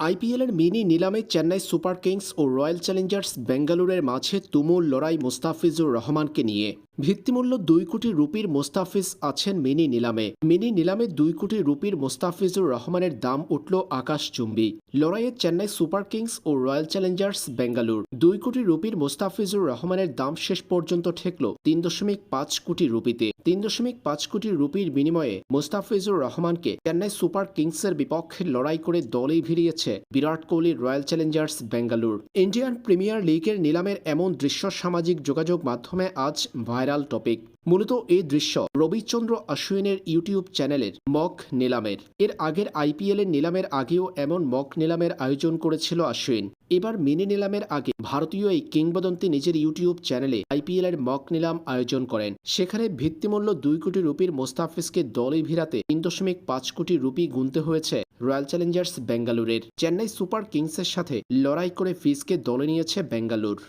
আইপিএলের মিনি নিলামে Chennai super Kings ও royal Challengers বেঙ্গালুরের মাঝে তুমুল লড়াই মুস্তাফিজুর রহমানকে নিয়ে। ভিত্তিমূল্য 2 কোটি রুপির মুস্তাফিজ আছেন মিনি নিলামে 2 কোটি রুপির মুস্তাফিজুর রহমানের দাম উঠল আকাশচুম্বী। লড়াইয়ে চেন্নাই সুপার কিংস ও রয়্যাল চ্যালেঞ্জার্স বেঙ্গালুর। 2 কোটি রুপির মুস্তাফিজুর রহমানের দাম শেষ পর্যন্ত ঠেকল 3.5 কোটি রুপিতে। 3.5 কোটি রুপির বিনিময়ে মুস্তাফিজুর রহমানকে চেন্নাই সুপার কিংসের বিপক্ষে লড়াই করে দলেই ভিড়িয়েছে বিরাট কোহলির royal Challengers Bengaluru. Indian premier লিগের নিলামের এমন দৃশ্য সামাজিক যোগাযোগ মাধ্যমে আজ ভাইরাল টপিক। মূলত এই দৃশ্য রবিচন্দ্র অশ্বিনের ইউটিউব চ্যানেলের মক নিলামের। এর আগের আইপিএলের নিলামের আগেও এমন মক নিলামের আয়োজন করেছিল অশ্বিন। এবার মিনি নিলামের আগে ভারতীয় এই কিংবদন্তি নিজের ইউটিউব চ্যানেলে আইপিএলের মক নিলাম আয়োজন করেন। সেখানে ভিত্তিমূল্য 2 কোটি রুপির মুস্তাফিজকে দলে ভিড়াতে 3.5 কোটি রুপি গুনতে হয়েছে রয়্যাল চ্যালেঞ্জার্স বেঙ্গালুরের। চেন্নাই সুপার কিংসের সাথে লড়াই করে ফিজকে দলে নিয়েছে বেঙ্গালুর।